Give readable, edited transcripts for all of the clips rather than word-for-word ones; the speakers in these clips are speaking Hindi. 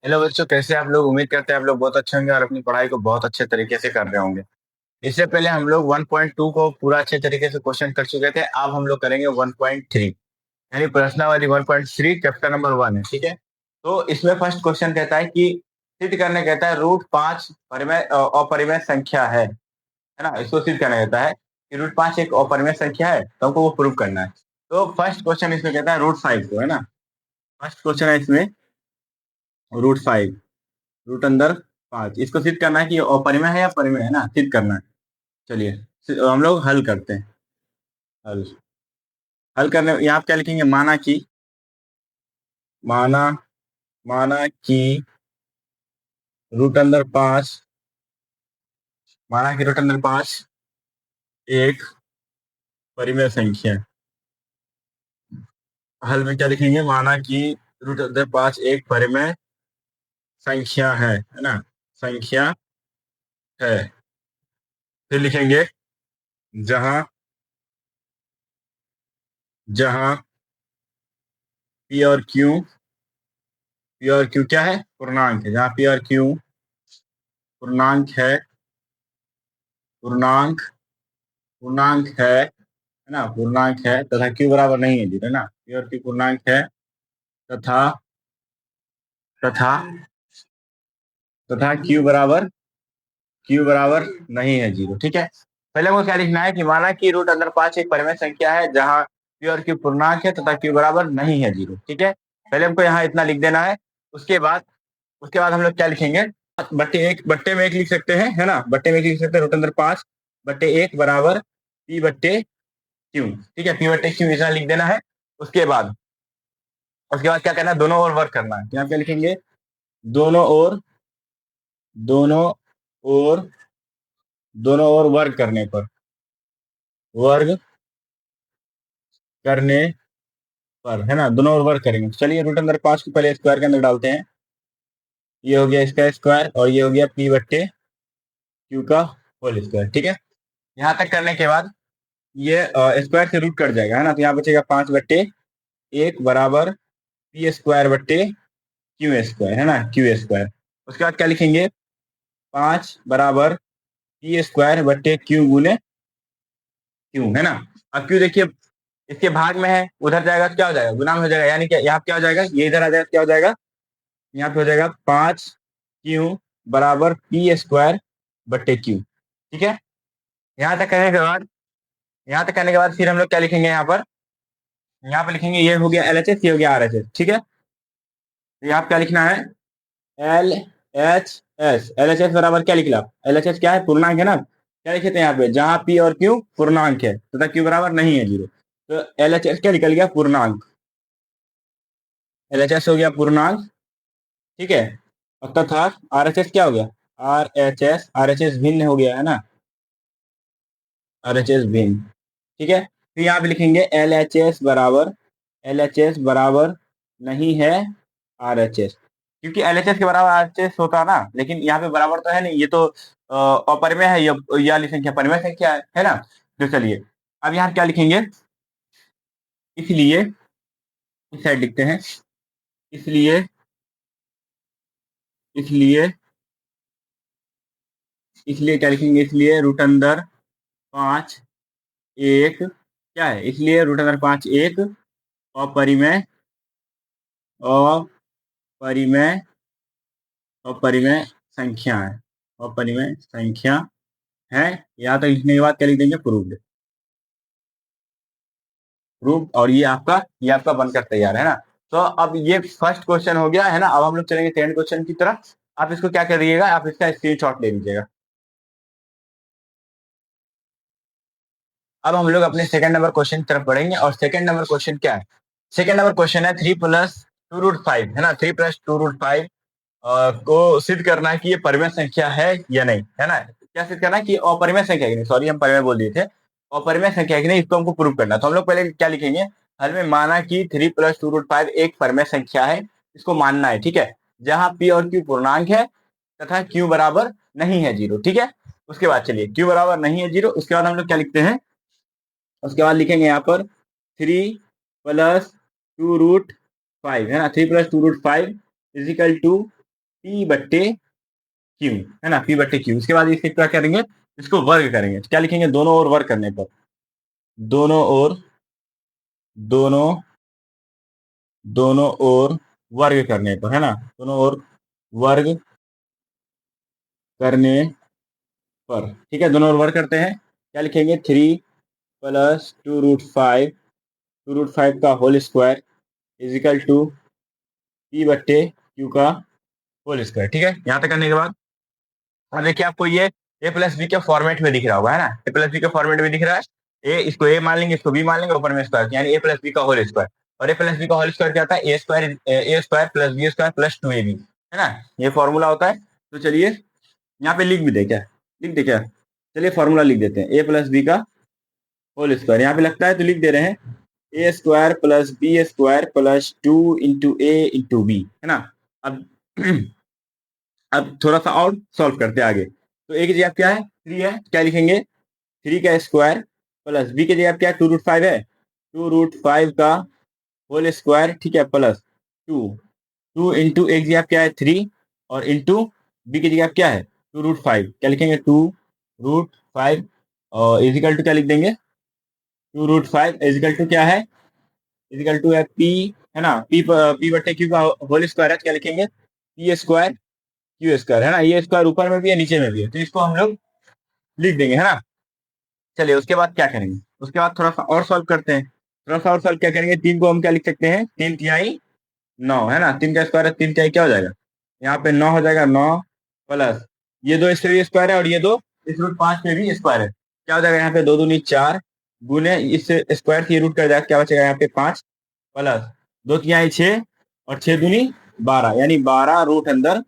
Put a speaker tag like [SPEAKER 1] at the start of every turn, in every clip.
[SPEAKER 1] हेलो बच्चों, कैसे आप लोग? उम्मीद करते हैं आप लोग बहुत अच्छे होंगे और अपनी पढ़ाई को बहुत अच्छे तरीके से कर रहे होंगे। इससे पहले हम लोग 1.2 को पूरा अच्छे तरीके से क्वेश्चन कर चुके थे। अब हम लोग करेंगे 1.3, यानी प्रश्नावली 1.3 चैप्टर नंबर 1 है। ठीक है, तो इसमें फर्स्ट क्वेश्चन कहता है कि सिद्ध करने कहता है रूट 5 परिमेय अपरिमेय संख्या है ना। इसको सिद्ध करना कहता है कि रूट 5 एक अपरिमेय संख्या है, तो हमको वो प्रूव करना है। तो फर्स्ट क्वेश्चन इसमें कहता है रूट 5 को, है ना। फर्स्ट क्वेश्चन है इसमें रूट 5, रूट अंदर 5, इसको सिद्ध करना है कि ये अपरिमेय है या परिमेय है ना, सिद्ध करना है। चलिए हम लोग हल करते हैं। हल हल करने यहाँ आप क्या लिखेंगे? माना माना कि रूट अंदर 5 माना कि रूट अंदर 5 एक परिमेय संख्या है। हल में क्या लिखेंगे? माना कि रूट अंदर 5 एक परिमेय संख्या है ना, संख्या है। फिर लिखेंगे जहां जहां पी और क्यू क्या है? पूर्णांक है। जहां पी और क्यू पूर्णांक है, पूर्णांक पूर्णांक है ना, पूर्णांक है तथा क्यू बराबर नहीं है जीरो, है ना। पी और क्यू पूर्णांक है तथा तथा तथा क्यू बराबर नहीं है जीरो। ठीक है, पहले हमको क्या लिखना है कि माना कि रूट अंदर 5 एक परिमेय संख्या है जहां पी और क्यू पूर्णांक है तथा क्यू बराबर नहीं है जीरो। ठीक है, पहले हमको यहाँ इतना लिख देना है। उसके बाद हम लोग क्या लिखेंगे? बट्टे में एक लिख सकते हैं, है ना। बट्टे में एक लिख सकते हैं, रूट अंदर 5/1 बराबर P/Q। ठीक है, P/Q इतना लिख देना है। उसके बाद उसके बाद क्या करना है? दोनों ओर वर्क करना है। यहाँ क्या लिखेंगे? दोनों ओर दोनों ओर दोनों ओर वर्ग करने पर, है ना, दोनों ओर वर्ग करेंगे। चलिए रूट अंदर 5 को पहले स्क्वायर के अंदर डालते हैं। ये हो गया इसका स्क्वायर और ये हो गया P/Q का होल स्क्वायर। ठीक है, यहाँ तक करने के बाद ये स्क्वायर से रूट कट जाएगा, है ना। तो यहाँ बचेगा 5/1 बराबर P² / Q², है ना, Q²। उसके बाद क्या लिखेंगे? 5 बराबर P² / Q गुने Q, है ना। अब Q देखिए इसके भाग में है, उधर जाएगा तो क्या हो जाएगा? गुना में हो जाएगा, यानी क्या यहाँ क्या हो जाएगा? ये इधर आ जाएगा, क्या हो जाएगा? यहाँ पे हो जाएगा 5Q बराबर P²/Q। ठीक है, यहाँ तक करने के बाद फिर हम लोग क्या लिखेंगे? यहाँ पे लिखेंगे ये हो गया LHS, ये हो गया RHS। ठीक है, तो यहाँ पे क्या लिखना है? LHS बराबर क्या लिखला? LHS क्या है? पूर्णांक है ना। क्या लिखे थे यहाँ पे? जहां P और Q पूर्णांक है तथा Q बराबर नहीं है जीरो, तो LHS क्या निकल गया? पूर्णांक। LHS हो गया पूर्णांक। ठीक है, और तथा RHS क्या हो गया? RHS भिन्न हो गया, है ना, RHS भिन्न। ठीक है, फिर यहाँ पे लिखेंगे LHS बराबर नहीं है RHS, क्योंकि LHS के बराबर RHS होता ना, लेकिन यहाँ पे बराबर तो है नहीं, ये तो अपरिमेय है, ये वाली संख्या परिमेय संख्या है ना। तो चलिए अब यहाँ क्या लिखेंगे? इसलिए इस साइड लिखते हैं। इसलिए इसलिए इसलिए क्या लिखेंगे? इसलिए रूट अंदर 5 एक क्या है? इसलिए रूट अंदर 5 एक अपरिमेय अपरिमेय अपरिमेय संख्या है। अपरिमेय संख्या है। यहाँ तक लिखने के बाद क्या लिख देंगे? प्रूव्ड। और ये आपका बनकर तैयार है ना। तो अब ये फर्स्ट क्वेश्चन हो गया, है ना। अब हम लोग चलेंगे सेकंड क्वेश्चन की तरफ। आप इसको क्या करिएगा? आप इसका स्क्रीनशॉट ले लीजिएगा। अब हम लोग अपने सेकंड नंबर क्वेश्चन की तरफ बढ़ेंगे, और सेकंड नंबर क्वेश्चन क्या है? सेकंड नंबर क्वेश्चन है 3+2√5, है ना। 3+2√5 को सिद्ध करना है कि ये परिमेय संख्या है या नहीं, है ना। क्या सिद्ध करना है कि अपरिमेय संख्या है कि नहीं? सॉरी, हम परिमेय बोल दिए थे। अपरिमेय संख्या है कि नहीं, इसको हमको प्रूव करना है। तो हम लोग पहले क्या लिखेंगे? हल में माना कि 3+2√5 एक परिमेय संख्या है, इसको मानना है। ठीक है, जहां P और Q पूर्णांक है तथा Q बराबर नहीं है जीरो। ठीक है, उसके बाद चलिए Q बराबर नहीं है जीरो, उसके बाद हम लोग क्या लिखते हैं? उसके बाद लिखेंगे यहाँ पर 3+2√5, है ना। 3+2√5 इजिकल टू पी बट्टे क्यू, है ना, पी बट्टे क्यू। उसके बाद इसके क्या करेंगे, इसको वर्ग करेंगे। क्या लिखेंगे, दोनों ओर वर्ग करने पर, दोनों ओर, दोनों दोनों ओर वर्ग करने पर, है ना, दोनों ओर वर्ग करने पर, ठीक है, दोनों ओर वर्ग करते हैं। क्या लिखेंगे, 3 + 2√5, 2√5 का whole square is equal to P बट्टे क्यू का होल स्क्वायर। ठीक है, यहां तक करने के बाद अब देखिए आपको ये ए प्लस बी के फॉर्मेट में दिख रहा होगा, है ना, ए प्लस बी के फॉर्मेट में दिख रहा है। ए, इसको ए मान लेंगे, इसको बी मान लेंगे, ऊपर में स्क्वायर, यानी ए प्लस बी का होल स्क्वायर। और ए प्लस बी का होल स्क्वायर क्या होता है, A square plus B square plus 2ab, है ना, ये फॉर्मूला होता है। तो चलिए यहाँ पे लिख भी दे क्या, लिख दे क्या, चलिए फॉर्मूला लिख देते हैं, ए प्लस बी का होल स्क्वायर यहाँ पे लगता है तो लिख दे रहे हैं, A square plus B square plus 2 × a × b, है ना। अब अब थोड़ा सा और सॉल्व करते हैं आगे। तो ए की जगह क्या है, 3 है, क्या लिखेंगे, 3 का स्क्वायर प्लस बी की जगह क्या है, 2√5 है, 2√5 का होल स्क्वायर, ठीक है, प्लस 2, 2 इंटू एक जगह क्या है 3, और इंटू बी की जगह क्या है 2√5, क्या लिखेंगे 2√5, और इजिकल टू क्या लिख देंगे, 2√5 इजिकल टू क्या है, इजिकल टू है पी, है ना, पी बट्टे क्यू का होल स्क्वायर है, क्या लिखेंगे, पी स्क्वायर क्यू स्क्वायर, है ना, ये स्क्वायर ऊपर में भी है नीचे में भी है, तो इसको हम लोग लिख देंगे, है ना। चलिए उसके बाद क्या करेंगे, उसके बाद थोड़ा सा और सॉल्व करते हैं। थोड़ा सा और सॉल्व क्या करेंगे, 3 को हम क्या लिख सकते हैं, 3 तिहाई 9, है ना, 3 का स्क्वायर है, 3 तिहाई क्या हो जाएगा, यहाँ पे 9 हो जाएगा, 9 प्लस ये दो इससे भी स्क्वायर है, और ये दो इस √5 पे भी स्क्वायर है, क्या हो जाएगा, यहाँ पे 2 दूनी 4 गुने इस स्क्वायर की रूट कर जाएगा, क्या बचेगा यहाँ पे 5, प्लस 2 तिहाई 6 और 6 दूनी 12, यानी 12 रूट अंदर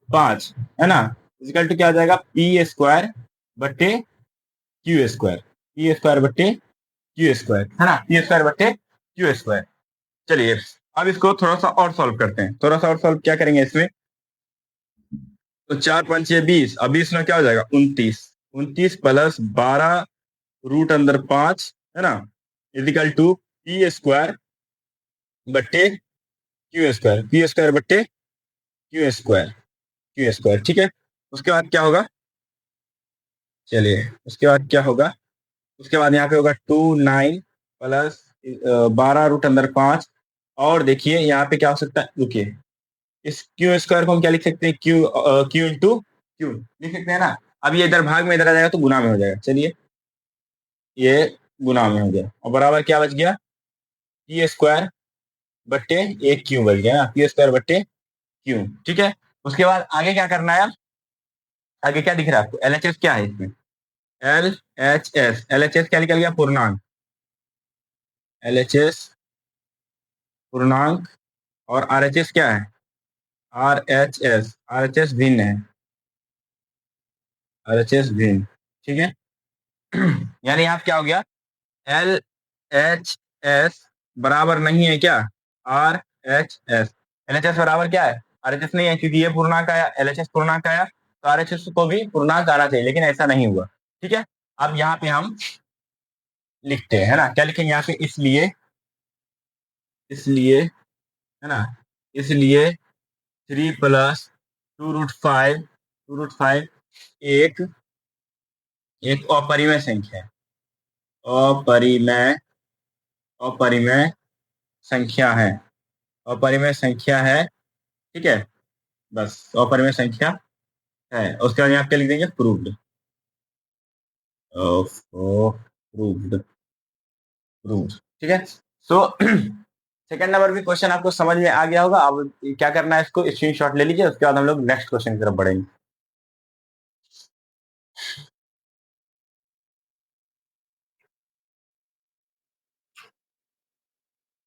[SPEAKER 1] 5, है ना, इक्वल टू क्या हो जाएगा, पी स्क्वायर बट्टे क्यू स्क्वायर, पी स्क्वायर बट्टे क्यू स्क्वायर, है ना, पी स्क्वायर बट्टे क्यू स्क्वायर। चलिए अब इसको थोड़ा सा और सॉल्व करते हैं, थोड़ा सा और सॉल्व क्या करेंगे इसमें, तो 4 × 5 = 20, अब 20 में क्या हो जाएगा 29, 29 प्लस 12 रूट अंदर 5, है ना, इजिकल टू पी स्क्वायर बट्टे क्यू स्क्वायर, पी स्क्वायर बट्टे क्यू स्क्वायर, क्यू स्क्वायर, ठीक है। उसके बाद क्या होगा, चलिए उसके बाद क्या होगा, उसके बाद यहाँ पे होगा 29 प्लस 12 रूट अंदर 5, और देखिए यहाँ पे क्या हो सकता है, रुकिए, इस क्यू स्क्वायर को हम क्या लिख सकते हैं, क्यू इंटू क्यू लिख सकते हैं ना। अब ये इधर भाग में इधर आ जाएगा तो गुना में हो जाएगा, चलिए ये गुना में हो गया, और बराबर क्या बच गया, पी स्क्वायर बट्टे एक क्यू बच गया ना, पी स्क्वायर बट्टे क्यू, ठीक है। उसके बाद आगे क्या करना है, आगे क्या दिख रहा है आपको, एलएचएस क्या है इसमें, एलएचएस क्या निकल गया, पूर्णांक, एलएचएस पूर्णांक, और आरएचएस क्या है, आरएचएस भिन्न है, आरएचएस भिन्न, ठीक है। यानी यहाँ क्या हो गया, एल एच एस बराबर नहीं है क्या, R H S, L H S बराबर क्या है, आर एच एस नहीं है, क्योंकि ये पूर्णांक आया, एल एच एस पूर्णांक आया, तो आर एच एस को भी पूर्णांक आना चाहिए, लेकिन ऐसा नहीं हुआ, ठीक है। अब यहाँ पे हम लिखते हैं, है ना, क्या लिखेंगे यहाँ पे, इसलिए, इसलिए, है ना, इसलिए 3 + 2√5, 2√5 एक एक अपरिमेय संख्या है, अपरिमेय, अपरिमेय संख्या है, अपरिमेय संख्या है, ठीक है, बस अपरिमेय संख्या है। उसके बाद यहाँ पे लिख देंगे प्रूव्ड, प्रूव्ड, प्रूव्ड, ठीक है। सो सेकंड नंबर भी क्वेश्चन आपको समझ में आ गया होगा। अब क्या करना है, इसको स्क्रीनशॉट ले लीजिए, उसके बाद हम लोग नेक्स्ट क्वेश्चन की तरफ बढ़ेंगे।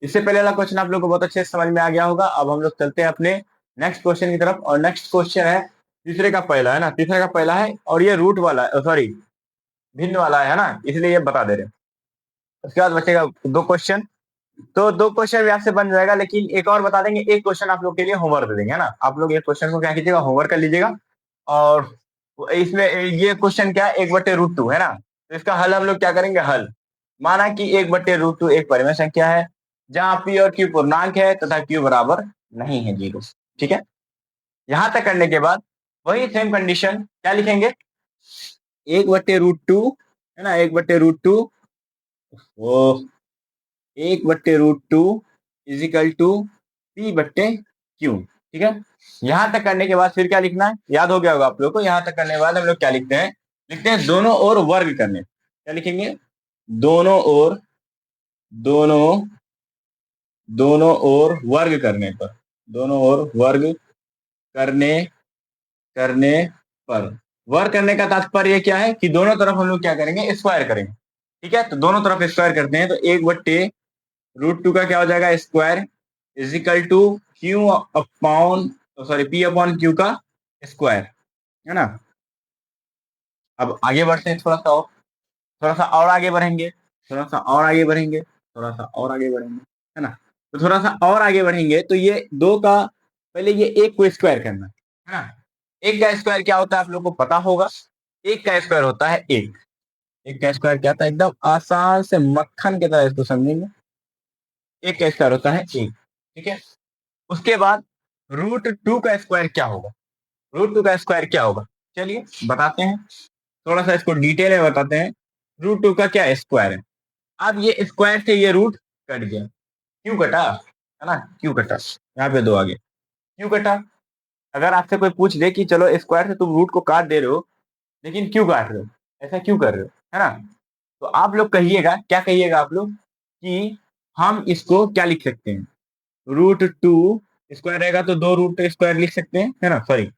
[SPEAKER 1] इससे पहले वाला क्वेश्चन आप लोग को बहुत अच्छे से समझ में आ गया होगा। अब हम लोग चलते हैं अपने नेक्स्ट क्वेश्चन की तरफ, और नेक्स्ट क्वेश्चन है तीसरे का पहला, है ना, तीसरे का पहला है, और ये रूट वाला, सॉरी भिन्न वाला है ना, इसलिए ये बता दे रहे हैं। उसके बाद बचेगा 2 क्वेश्चन, तो 2 क्वेश्चन भी आपसे बन जाएगा, लेकिन एक और बता देंगे, एक क्वेश्चन आप लोग के लिए होमवर्क दे देंगे, है ना, आप लोग एक क्वेश्चन को क्या कीजिएगा, होमवर्क कर लीजिएगा। और इसमें ये क्वेश्चन क्या है, 1/√2, है ना, तो इसका हल हम लोग क्या करेंगे, हल माना कि 1/√2 एक परिमेय संख्या है, जहां पी और क्यू पूर्णांक है तथा क्यू बराबर नहीं है 0, ठीक है। यहां तक करने के बाद वही सेम कंडीशन क्या लिखेंगे, 1/√2 है ना, 1/√2, वो 1/√2 इज इक्वल टू P/Q। ठीक है, यहां तक करने के बाद फिर क्या लिखना है, याद हो गया होगा आप लोग को। यहां तक करने के बाद हम लोग क्या लिखते हैं, लिखते हैं दोनों ओर वर्ग करने। क्या लिखेंगे, दोनों ओर, दोनों दोनों ओर वर्ग करने पर, दोनों ओर वर्ग करने करने पर, वर्ग करने का तात्पर्य क्या है कि दोनों तरफ हम लोग क्या करेंगे, स्क्वायर करेंगे। ठीक है, तो दोनों तरफ स्क्वायर करते हैं, तो 1/√2 का क्या हो जाएगा, square is equal to Q upon, sorry P/Q का स्क्वायर, है ना। अब आगे बढ़ते हैं, थोड़ा सा और आगे बढ़ेंगे, थोड़ा सा और आगे बढ़ेंगे, थोड़ा सा और आगे बढ़ेंगे, है ना। तो थोड़ा सा और आगे बढ़ेंगे तो ये दो का, पहले ये एक को स्क्वायर करना है ना। एक का स्क्वायर क्या होता है आप लोग को पता होगा, एक का स्क्वायर होता है एक, एक का स्क्वायर क्या होता है, एकदम आसान से मक्खन की तरह इसको समझेंगे। एक का स्क्वायर होता है एक, ठीक है। उसके बाद √2 का स्क्वायर क्या होगा, √2 का स्क्वायर क्या होगा, चलिए बताते हैं, थोड़ा सा इसको डिटेल में बताते हैं। √2 का क्या स्क्वायर है, अब ये स्क्वायर से ये रूट कट गया, क्यों कटा, है ना, क्यों कटा, यहाँ पे दो आगे, क्यों कटा। अगर आपसे कोई पूछ दे कि चलो स्क्वायर से तुम रूट को काट दे रहे हो, लेकिन क्यों काट रहे हो, ऐसा क्यों कर रहे हो, है ना, तो आप लोग कहिएगा, क्या कहिएगा आप लोग, कि हम इसको क्या लिख सकते हैं, √2 स्क्वायर रहेगा तो दो रूट स्क्वायर लिख सकते हैं, है ना, सॉरी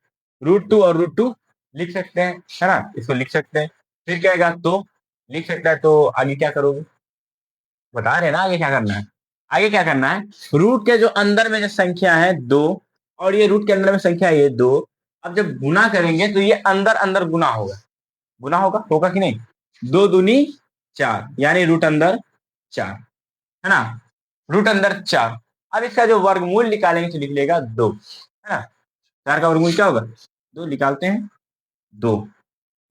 [SPEAKER 1] √2 और √2 लिख सकते हैं, है ना, इसको लिख सकते हैं। फिर क्या आएगा, तो लिख सकता है, तो आगे क्या करोगे, बता रहे ना आगे क्या करना है। आगे क्या करना है, रूट के जो अंदर में जो संख्या है दो, और ये रूट के अंदर में संख्या है ये दो, अब जब गुना करेंगे तो ये अंदर अंदर गुना होगा, गुना होगा, होगा कि नहीं, 2 दूनी 4, यानी रूट अंदर 4, है ना, रूट अंदर 4। अब इसका जो वर्गमूल निकालेंगे तो निकलेगा 2, है ना, 4 का वर्गमूल क्या होगा, 2 निकालते हैं, 2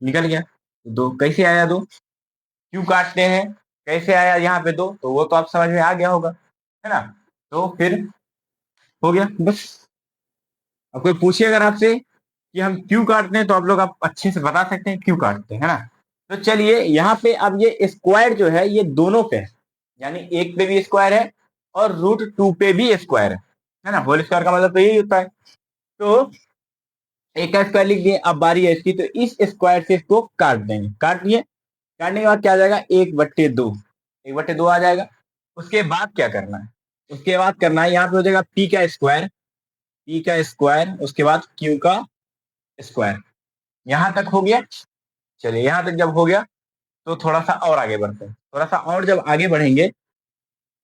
[SPEAKER 1] निकल गया, 2 कैसे आया, 2 क्यों काटते हैं, कैसे आया यहाँ पे 2, तो वो तो आप समझ में आ गया होगा, है ना। तो फिर हो गया बस। अब कोई पूछिए अगर आपसे कि हम क्यों काटते हैं, तो आप लोग आप अच्छे से बता सकते हैं क्यों काटते हैं, है ना। तो चलिए यहाँ पे अब ये स्क्वायर जो है ये दोनों पे है, यानी एक पे भी स्क्वायर है और √2 पे भी स्क्वायर है ना, होल स्क्वायर का मतलब तो यही होता है। तो एक का स्क्वायर लिख दिए, अब बारी है इसकी, तो इस स्क्वायर से इसको काट देंगे, काट दिए, काटने के बाद क्या आ जाएगा, 1/2, 1/2 आ जाएगा। उसके बाद क्या करना है, उसके बाद करना है, यहाँ पे हो जाएगा P का स्क्वायर, P का स्क्वायर, उसके बाद Q का स्क्वायर। यहां तक हो गया, चलिए यहां तक जब हो गया तो थोड़ा सा और आगे बढ़ते हैं, थोड़ा सा और जब आगे बढ़ेंगे,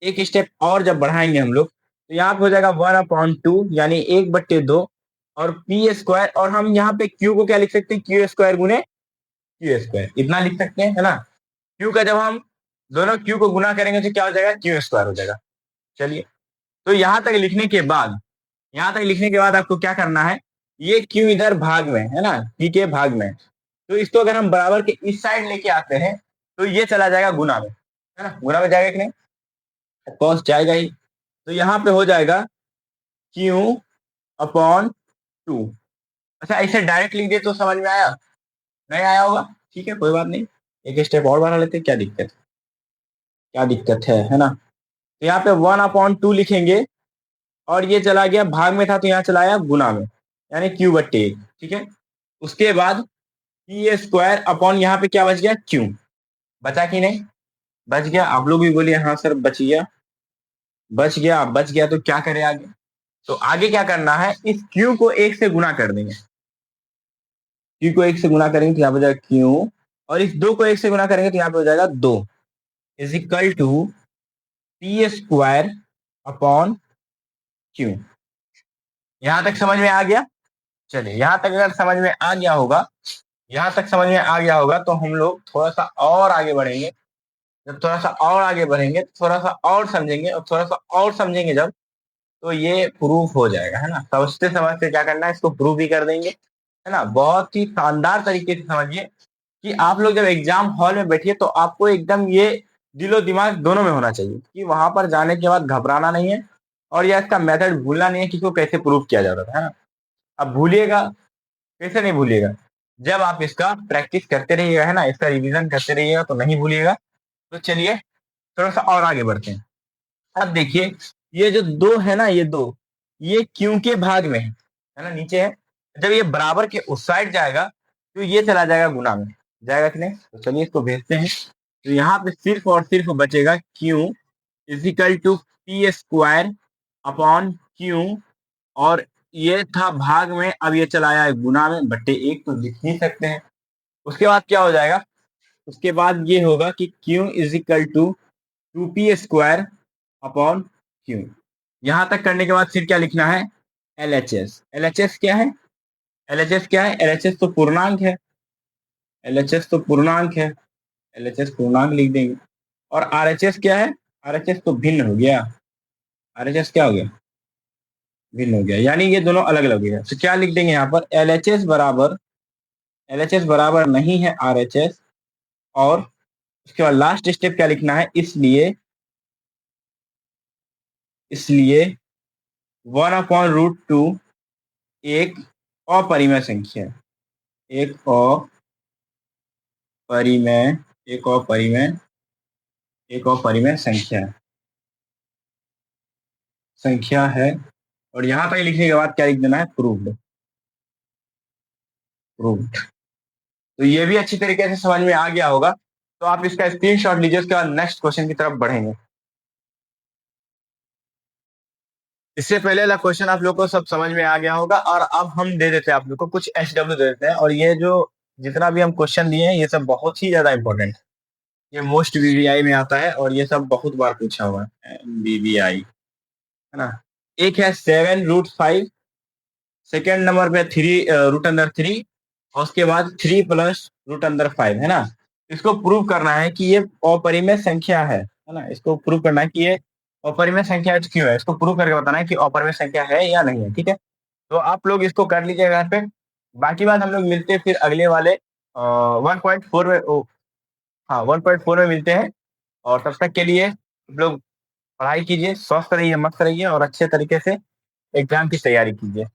[SPEAKER 1] एक स्टेप और जब बढ़ाएंगे हम लोग, तो यहाँ पे हो जाएगा 1/2, यानी 1/2, और पी स्क्वायर, और हम यहाँ पे क्यू को क्या लिख सकते हैं, क्यू स्क्वायर गुने क्यू स्क्वायर, इतना लिख सकते हैं, है ना। क्यू का जब हम दोनों क्यू को गुना करेंगे तो क्या हो जाएगा, क्यू स्क्वायर हो जाएगा। चलिए, तो यहां तक लिखने के बाद, यहां तक लिखने के बाद आपको क्या करना है, ये क्यू इधर भाग में है ना, पी के भाग में, तो इसको अगर हम बराबर के इस साइड लेके आते हैं तो ये चला जाएगा गुना में, है ना, गुना में जाएगा कि नहीं, कॉस जाएगा ही। तो यहाँ पे हो जाएगा Q/2। अच्छा, ऐसे डायरेक्ट लिख दे तो समझ में आया, नहीं आया होगा, ठीक है कोई बात नहीं, एक स्टेप और बढ़ा लेते, क्या दिक्कत, क्या दिक्कत है ना। तो यहाँ पे 1/2 लिखेंगे, और ये चला गया भाग में था तो यहाँ चला आया गुना में, यानी Q/1, ठीक है। उसके बाद पी स्क्वायर अपॉन यहाँ पे क्या बच गया, क्यू, बचा कि नहीं, बच गया। आप लोग भी बोलिए हाँ सर बच गया, बच गया, बच गया, तो क्या करें आगे, तो आगे क्या करना है, इस क्यू को एक से गुना कर देंगे, क्यू को एक से गुना करेंगे तो यहाँ पे जाएगा क्यू, और इस दो को एक से गुना करेंगे तो यहाँ पे हो जाएगा 2, is equal to P square upon Q. यहां तक समझ में आ गया, चलिए यहां तक अगर समझ में आ गया होगा, यहां तक समझ में आ गया होगा, तो हम लोग थोड़ा सा और आगे बढ़ेंगे। जब थोड़ा सा और आगे बढ़ेंगे तो थोड़ा सा और समझेंगे, और थोड़ा सा और समझेंगे जब, तो ये प्रूफ हो जाएगा, है ना, समझते समझते क्या करना है, इसको प्रूफ भी कर देंगे, है ना। बहुत ही शानदार तरीके से समझिए कि आप लोग जब एग्जाम हॉल में बैठिए तो आपको एकदम ये दिलो दिमाग दोनों में होना चाहिए कि वहां पर जाने के बाद घबराना नहीं है, और यह इसका मेथड भूलना नहीं है कि इसको कैसे प्रूफ किया जा रहा है ना। अब भूलिएगा कैसे नहीं भूलिएगा, जब आप इसका प्रैक्टिस करते रहिएगा, है ना, इसका रिवीजन करते रहिएगा तो नहीं भूलिएगा। तो चलिए थोड़ा सा और आगे बढ़ते हैं। अब देखिए ये जो दो है ना, ये दो, ये क्यों के भाग में है ना, नीचे है। जब ये बराबर के उस साइड जाएगा तो ये चला जाएगा गुना में, जाएगा कि नहीं। तो चलिए इसको भेजते हैं। तो यहाँ पे सिर्फ और सिर्फ बचेगा Q is equal to P square upon Q, और ये था भाग में, अब ये चला आया गुना में, बट्टे एक तो लिख ही सकते हैं। उसके बाद क्या हो जाएगा, उसके बाद ये होगा कि Q is equal to 2p² upon Q. यहां तक करने के बाद फिर क्या लिखना है, LHS। LHS क्या है, LHS क्या है, LHS तो पूर्णांक है, LHS तो पूर्णांक है, LHS पूर्णांक लिख देंगे। और RHS क्या है, RHS तो भिन्न हो गया, RHS क्या हो गया, भिन्न हो गया, यानी ये दोनों अलग अलग हो गया। तो क्या लिख देंगे यहाँ पर, LHS बराबर नहीं है RHS। और उसके बाद लास्ट स्टेप क्या लिखना है, इसलिए इसलिए 1/√2 एक अपरिमेय संख्या, एक अपरिमेय एक अपरिमेय एक अपरिमेय संख्या है। और यहां तक लिखने के बाद क्या लिख देना है, प्रूव्ड। प्रूव्ड। तो ये भी अच्छी तरीके से समझ में आ गया होगा। तो आप इसका स्क्रीनशॉट लीजिए, उसके बाद नेक्स्ट क्वेश्चन की तरफ बढ़ेंगे। इससे पहले वाला क्वेश्चन आप लोग को सब समझ में आ गया होगा, और अब हम दे देते हैं आप लोग को कुछ SW दे देते हैं। और ये जो जितना भी हम क्वेश्चन दिए हैं ये सब बहुत ही ज्यादा इंपॉर्टेंट, ये मोस्ट VVI में आता है और ये सब बहुत बार पूछा हुआ है VVI, है ना। एक है 7√5, सेकेंड नंबर पे 3√3, और उसके बाद 3+√5, है ना। इसको प्रूव करना है कि ये अपरिमेय संख्या है ना। इसको प्रूव करना है कि ये अपरिमेय संख्या है तो क्यों है, इसको प्रूव करके बताना है कि अपरिमेय संख्या है या नहीं है, ठीक है। तो आप लोग इसको कर लीजिएगा घर पे। बाकी बात हम लोग मिलते हैं फिर अगले वाले 1.4 में, हाँ 1.4 में मिलते हैं। और तब तक के लिए आप लोग पढ़ाई कीजिए, स्वस्थ रहिए, मस्त रहिए, और अच्छे तरीके से एग्जाम की तैयारी कीजिए।